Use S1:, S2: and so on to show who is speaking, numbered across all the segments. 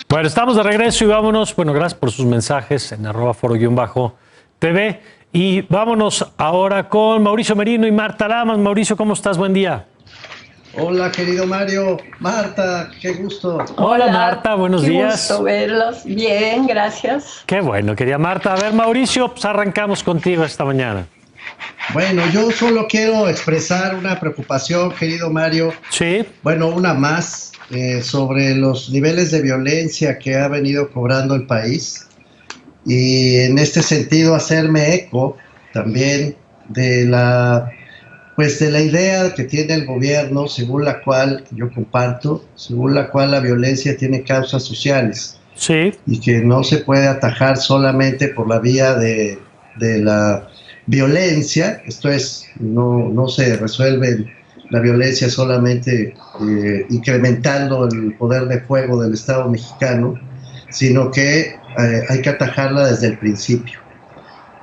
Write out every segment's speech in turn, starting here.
S1: Bueno, estamos de regreso y vámonos. Bueno, gracias por sus mensajes en @foro_TV. Y vámonos ahora con Mauricio Merino y Marta Lamas. Mauricio, ¿cómo estás? Buen día.
S2: Hola, querido Mario. Marta, qué gusto.
S1: Hola
S3: Hola,
S1: Marta, buenos
S3: qué gusto
S1: días.
S3: verlos. Bien, gracias.
S1: Qué bueno, querida Marta. A ver, Mauricio, pues arrancamos contigo esta mañana.
S2: Bueno, yo solo quiero expresar una preocupación, querido Mario.
S1: Sí,
S2: Bueno, una más sobre los niveles de violencia que ha venido cobrando el país. Y en este sentido, hacerme eco también de la idea que tiene el gobierno, según la cual yo comparto, según la cual la violencia tiene causas sociales
S1: sí,
S2: y que no se puede atajar solamente por la vía de la violencia. Esto es, no se resuelve la violencia solamente incrementando el poder de fuego del Estado mexicano, sino que hay que atajarla desde el principio.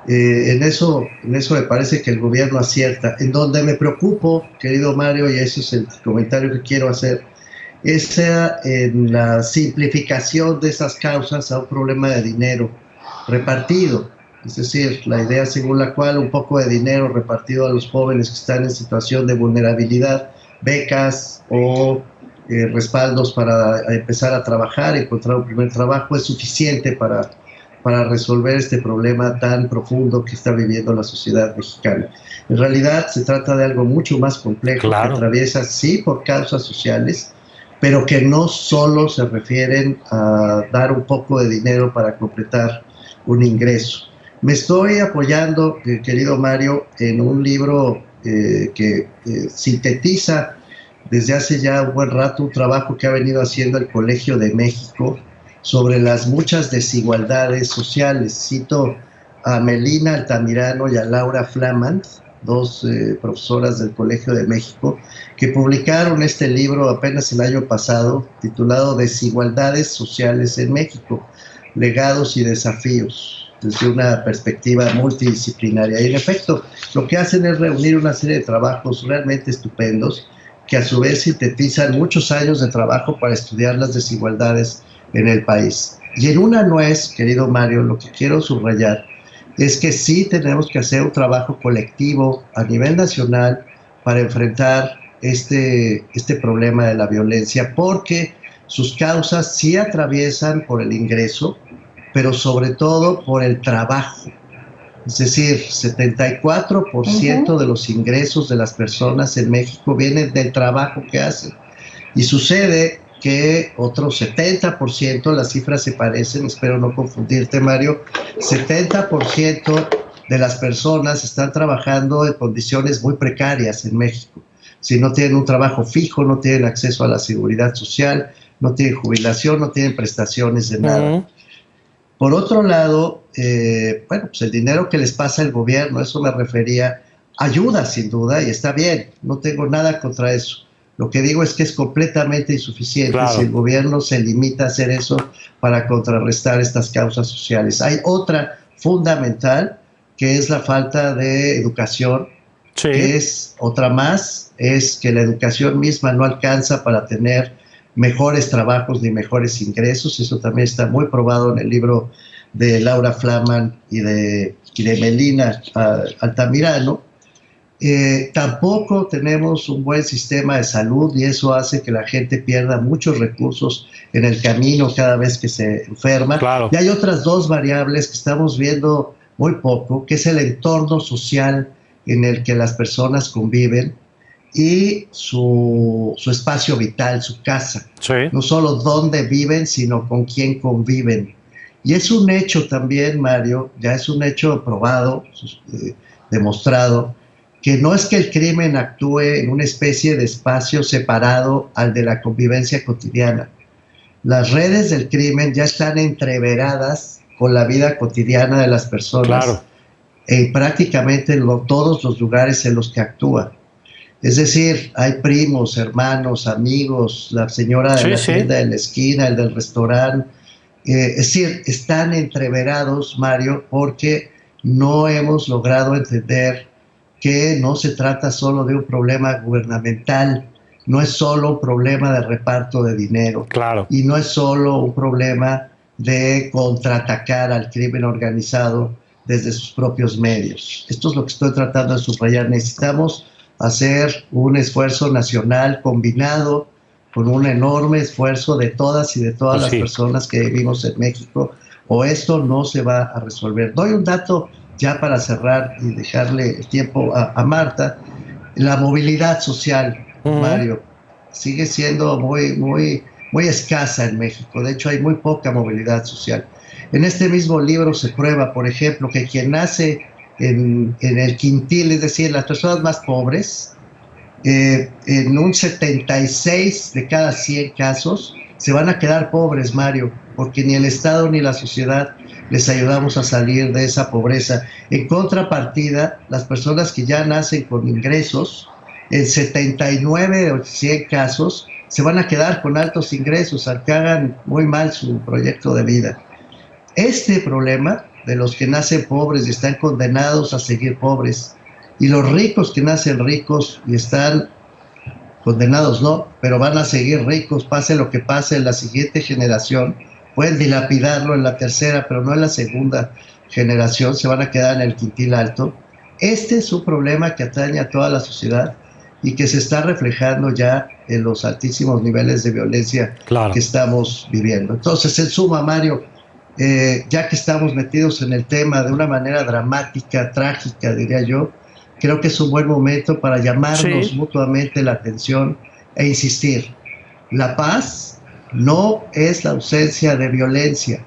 S2: En eso me parece que el gobierno acierta. En donde me preocupo, querido Mario, y ese es el comentario que quiero hacer, es en la simplificación de esas causas a un problema de dinero repartido. Es decir, la idea según la cual un poco de dinero repartido a los jóvenes que están en situación de vulnerabilidad, becas o respaldos para empezar a trabajar, encontrar un primer trabajo, es suficiente para resolver este problema tan profundo que está viviendo la sociedad mexicana. En realidad se trata de algo mucho más complejo que
S1: claro.
S2: atraviesa, sí, por causas sociales, pero que no solo se refieren a dar un poco de dinero para completar un ingreso. Me estoy apoyando, querido Mario, en un libro que sintetiza desde hace ya un buen rato un trabajo que ha venido haciendo el Colegio de México sobre las muchas desigualdades sociales. Cito a Melina Altamirano y a Laura Flamant, dos profesoras del Colegio de México, que publicaron este libro apenas el año pasado, titulado Desigualdades Sociales en México, Legados y Desafíos, desde una perspectiva multidisciplinaria. Y en efecto, lo que hacen es reunir una serie de trabajos realmente estupendos, que a su vez sintetizan muchos años de trabajo para estudiar las desigualdades en el país. Y en una nuez, querido Mario, lo que quiero subrayar es que sí tenemos que hacer un trabajo colectivo a nivel nacional para enfrentar este problema de la violencia, porque sus causas sí atraviesan por el ingreso, pero sobre todo por el trabajo. Es decir, 74% de los ingresos de las personas en México vienen del trabajo que hacen. Y sucede que otro 70%, las cifras se parecen, espero no confundirte, Mario, 70% de las personas están trabajando en condiciones muy precarias en México. Si no tienen un trabajo fijo, no tienen acceso a la seguridad social, no tienen jubilación, no tienen prestaciones de nada. Por otro lado, pues el dinero que les pasa el gobierno, eso me refería, ayuda sin duda y está bien, no tengo nada contra eso. Lo que digo es que es completamente insuficiente si el gobierno se limita a hacer eso para contrarrestar estas causas sociales. Hay otra fundamental, que es la falta de educación, que es otra más, es que la educación misma no alcanza para tener mejores trabajos ni mejores ingresos. Eso también está muy probado en el libro de Laura Flaman y de Melina Altamirano. Tampoco tenemos un buen sistema de salud y eso hace que la gente pierda muchos recursos en el camino cada vez que se enferma. Y hay otras dos variables que estamos viendo muy poco, que es el entorno social en el que las personas conviven y su espacio vital, su casa. No solo dónde viven, sino con quién conviven. Y es un hecho también, Mario, ya es un hecho probado, demostrado, que no es que el crimen actúe en una especie de espacio separado al de la convivencia cotidiana. Las redes del crimen ya están entreveradas con la vida cotidiana de las personas en prácticamente todos los lugares en los que actúa. Es decir, hay primos, hermanos, amigos, la señora de la tienda de la esquina, el del restaurante. Es decir, están entreverados, Mario, porque no hemos logrado entender que no se trata solo de un problema gubernamental, no es solo un problema de reparto de dinero.
S1: Claro.
S2: Y no es solo un problema de contraatacar al crimen organizado desde sus propios medios. Esto es lo que estoy tratando de subrayar. Necesitamos hacer un esfuerzo nacional combinado con un enorme esfuerzo de todas y de todas las personas que vivimos en México, o esto no se va a resolver. Doy un dato ya para cerrar y dejarle el tiempo a Marta. La movilidad social, Mario, sigue siendo muy escasa en México. De hecho, hay muy poca movilidad social. En este mismo libro se prueba, por ejemplo, que quien nace en el quintil, es decir, las personas más pobres, en un 76 de cada 100 casos se van a quedar pobres, Mario, porque ni el Estado ni la sociedad les ayudamos a salir de esa pobreza. En contrapartida, las personas que ya nacen con ingresos, en 79 de 100 casos, se van a quedar con altos ingresos, aunque hagan muy mal su proyecto de vida. Este problema de los que nacen pobres y están condenados a seguir pobres, y los ricos que nacen ricos y están condenados no, pero van a seguir ricos, pase lo que pase en la siguiente generación, pueden dilapidarlo en la tercera, pero no en la segunda generación, se van a quedar en el quintil alto. Este es un problema que atañe a toda la sociedad y que se está reflejando ya en los altísimos niveles de violencia que estamos viviendo. Entonces, en suma, Mario, ya que estamos metidos en el tema de una manera dramática, trágica, diría yo, creo que es un buen momento para llamarnos mutuamente la atención e insistir. La paz no es la ausencia de violencia.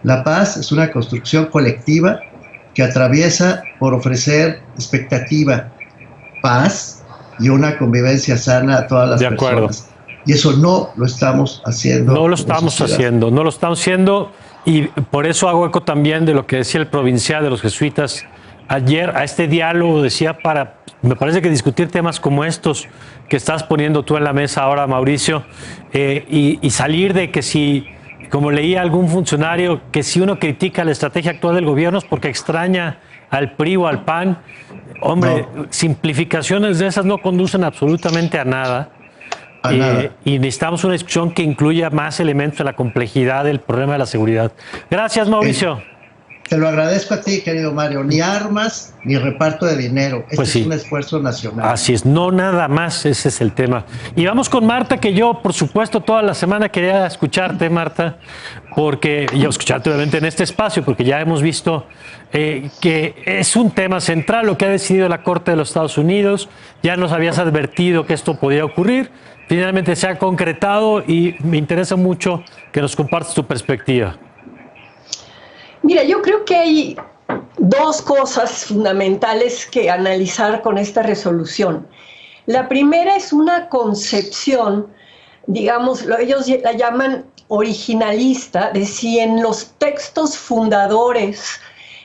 S2: La paz es una construcción colectiva que atraviesa por ofrecer expectativa, paz y una convivencia sana a todas las personas. Y eso no lo estamos haciendo.
S1: No lo estamos haciendo, y por eso hago eco también de lo que decía el provincial de los jesuitas ayer, a este diálogo, decía, me parece que discutir temas como estos que estás poniendo tú en la mesa ahora, Mauricio, y salir de que si, como leía algún funcionario, que si uno critica la estrategia actual del gobierno es porque extraña al PRI o al PAN. Hombre, simplificaciones de esas no conducen absolutamente a nada. Y necesitamos una discusión que incluya más elementos de la complejidad del problema de la seguridad. Gracias, Mauricio.
S2: Te lo agradezco a ti, querido Mario. Ni armas, ni reparto de dinero. Este es un esfuerzo nacional.
S1: Así es, no nada más, ese es el tema. Y vamos con Marta, que yo, por supuesto, toda la semana quería escucharte, Marta, y escucharte obviamente en este espacio, porque ya hemos visto que es un tema central lo que ha decidido la Corte de los Estados Unidos. Ya nos habías advertido que esto podía ocurrir. Finalmente se ha concretado y me interesa mucho que nos compartas tu perspectiva.
S3: Mira, yo creo que hay dos cosas fundamentales que analizar con esta resolución. La primera es una concepción, digamos, ellos la llaman originalista, de si en los textos fundadores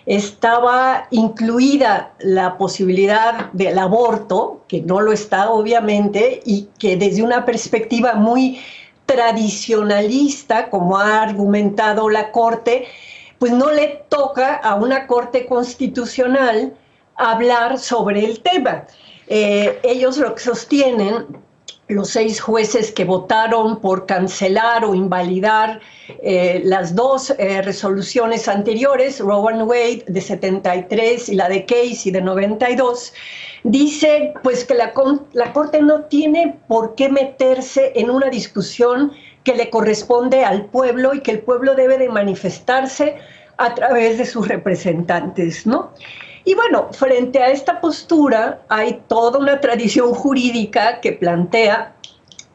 S3: estaba incluida la posibilidad del aborto, que no lo está obviamente, y que desde una perspectiva muy tradicionalista, como ha argumentado la Corte, pues no le toca a una Corte Constitucional hablar sobre el tema. Ellos lo que sostienen, los 6 jueces que votaron por cancelar o invalidar las dos resoluciones anteriores, Roe v. Wade de 73 y la de Casey de 92, dice pues que la Corte no tiene por qué meterse en una discusión que le corresponde al pueblo y que el pueblo debe de manifestarse a través de sus representantes, ¿no? Y bueno, frente a esta postura hay toda una tradición jurídica que plantea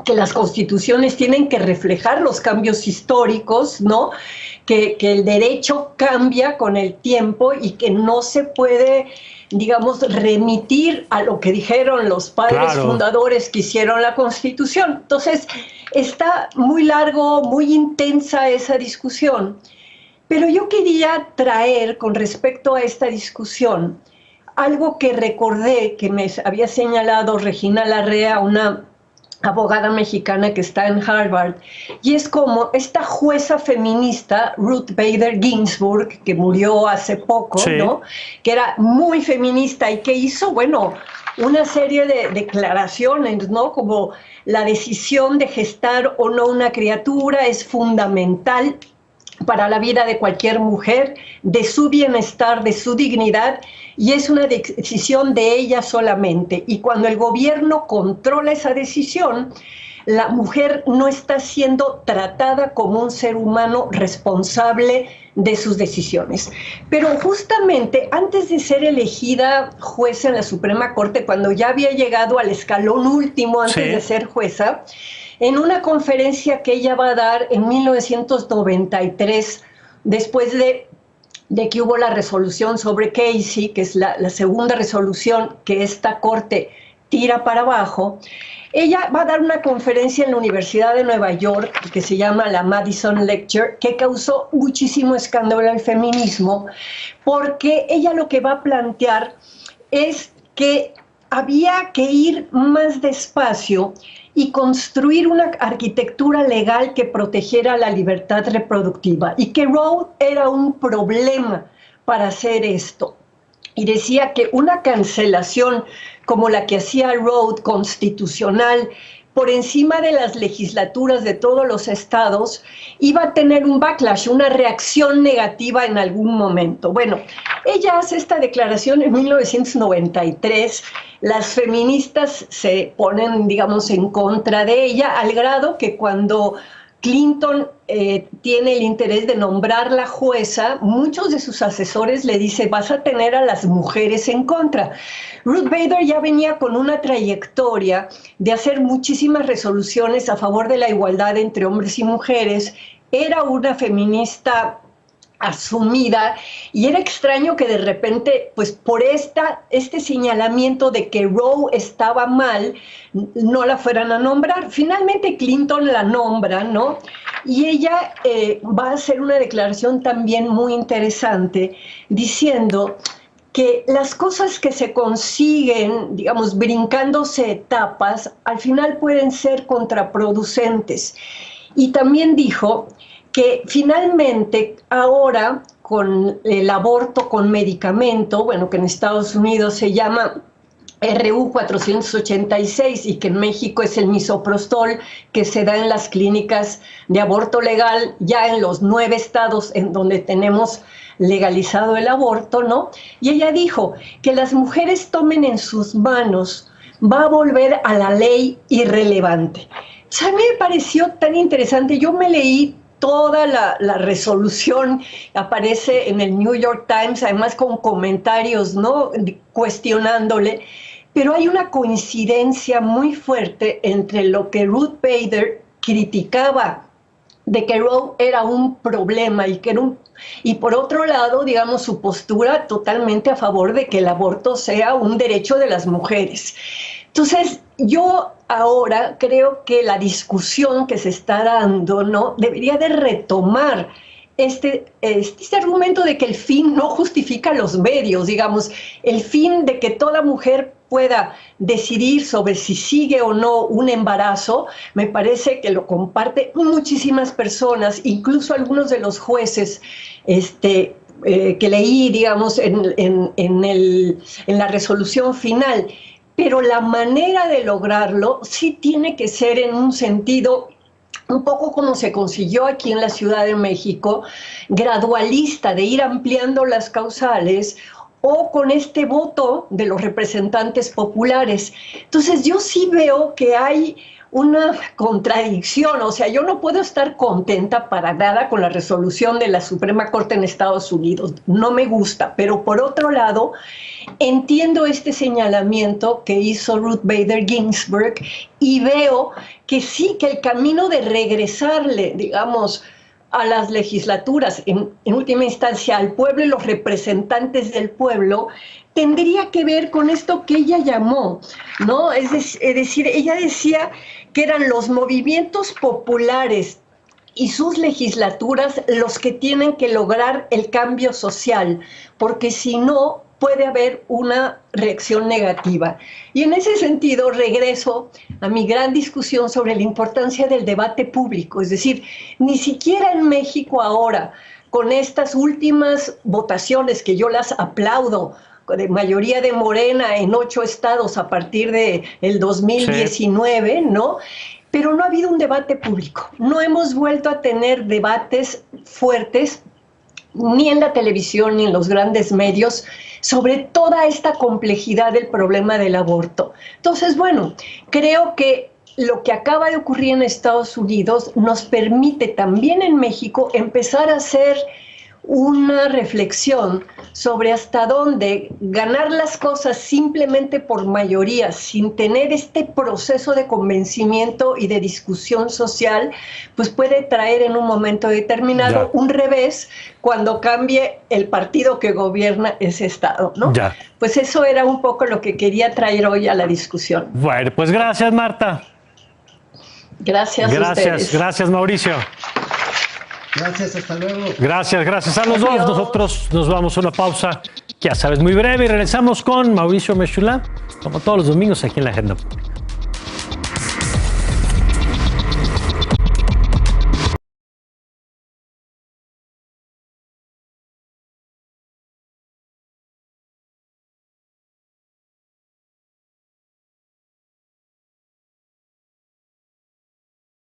S3: que las constituciones tienen que reflejar los cambios históricos, ¿no? Que el derecho cambia con el tiempo y que no se puede, digamos, remitir a lo que dijeron los padres fundadores que hicieron la Constitución. Entonces, está muy largo, muy intensa esa discusión. Pero yo quería traer con respecto a esta discusión algo que recordé que me había señalado Regina Larrea, una abogada mexicana que está en Harvard, y es como esta jueza feminista, Ruth Bader Ginsburg, que murió hace poco,
S1: Sí.
S3: ¿no? Que era muy feminista y que hizo, bueno, una serie de declaraciones, ¿no? Como la decisión de gestar o no una criatura es fundamental para la vida de cualquier mujer, de su bienestar, de su dignidad, y es una decisión de ella solamente. Y cuando el gobierno controla esa decisión, la mujer no está siendo tratada como un ser humano responsable de sus decisiones. Pero justamente antes de ser elegida jueza en la Suprema Corte, cuando ya había llegado al escalón último antes de ser jueza, en una conferencia que ella va a dar en 1993, después de que hubo la resolución sobre Casey, que es la segunda resolución que esta corte tira para abajo, ella va a dar una conferencia en la Universidad de Nueva York que se llama la Madison Lecture, que causó muchísimo escándalo al feminismo, porque ella lo que va a plantear es que había que ir más despacio y construir una arquitectura legal que protegiera la libertad reproductiva, y que Roe era un problema para hacer esto. Y decía que una cancelación como la que hacía Roe constitucional por encima de las legislaturas de todos los estados iba a tener un backlash, una reacción negativa en algún momento. Bueno, ella hace esta declaración en 1993, las feministas se ponen, digamos, en contra de ella, al grado que cuando Clinton tiene el interés de nombrarla jueza, muchos de sus asesores le dicen, vas a tener a las mujeres en contra. Ruth Bader ya venía con una trayectoria de hacer muchísimas resoluciones a favor de la igualdad entre hombres y mujeres, era una feminista asumida, y era extraño que de repente, pues por este señalamiento de que Roe estaba mal, no la fueran a nombrar. Finalmente Clinton la nombra, ¿no? Y ella va a hacer una declaración también muy interesante, diciendo que las cosas que se consiguen, digamos, brincándose etapas, al final pueden ser contraproducentes. Y también dijo que finalmente ahora con el aborto con medicamento, bueno, que en Estados Unidos se llama RU 486 y que en México es el misoprostol, que se da en las clínicas de aborto legal ya en los 9 estados en donde tenemos legalizado el aborto, ¿no? Y ella dijo que las mujeres tomen en sus manos, va a volver a la ley irrelevante. O sea, a mí me pareció tan interesante, yo me leí toda la resolución, aparece en el New York Times, además con comentarios, ¿no?, cuestionándole, pero hay una coincidencia muy fuerte entre lo que Ruth Bader criticaba de que Roe era un problema y por otro lado, digamos, su postura totalmente a favor de que el aborto sea un derecho de las mujeres. Entonces, yo ahora creo que la discusión que se está dando, ¿no?, debería de retomar este argumento de que el fin no justifica los medios, digamos, el fin de que toda mujer pueda decidir sobre si sigue o no un embarazo. Me parece que lo comparten muchísimas personas, incluso algunos de los jueces que leí, digamos, en la resolución final. Pero la manera de lograrlo sí tiene que ser en un sentido un poco como se consiguió aquí en la Ciudad de México, gradualista, de ir ampliando las causales, o con este voto de los representantes populares. Entonces yo sí veo que hay una contradicción, o sea, yo no puedo estar contenta para nada con la resolución de la Suprema Corte en Estados Unidos, no me gusta, pero por otro lado, entiendo este señalamiento que hizo Ruth Bader Ginsburg y veo que sí, que el camino de regresarle, digamos, a las legislaturas, en última instancia al pueblo y los representantes del pueblo, tendría que ver con esto que ella llamó, ¿no? Es decir, ella decía que eran los movimientos populares y sus legislaturas los que tienen que lograr el cambio social, porque si no, puede haber una reacción negativa. Y en ese sentido regreso a mi gran discusión sobre la importancia del debate público. Es decir, ni siquiera en México ahora, con estas últimas votaciones que yo las aplaudo, de mayoría de Morena en 8 estados a partir del 2019, sí, ¿no? Pero no ha habido un debate público. No hemos vuelto a tener debates fuertes, ni en la televisión, ni en los grandes medios, sobre toda esta complejidad del problema del aborto. Entonces, bueno, creo que lo que acaba de ocurrir en Estados Unidos nos permite también en México empezar a hacer una reflexión sobre hasta dónde ganar las cosas simplemente por mayoría, sin tener este proceso de convencimiento y de discusión social, pues puede traer en un momento determinado un revés cuando cambie el partido que gobierna ese estado, ¿no? Pues eso era un poco lo que quería traer hoy a la discusión.
S1: Bueno, pues gracias, Marta.
S3: Gracias a ustedes.
S1: Gracias, Mauricio.
S2: Gracias, hasta luego.
S1: Gracias a los dos. Nosotros nos vamos a una pausa, ya sabes, muy breve, y regresamos con Mauricio Mechoulam, como todos los domingos aquí en La Agenda.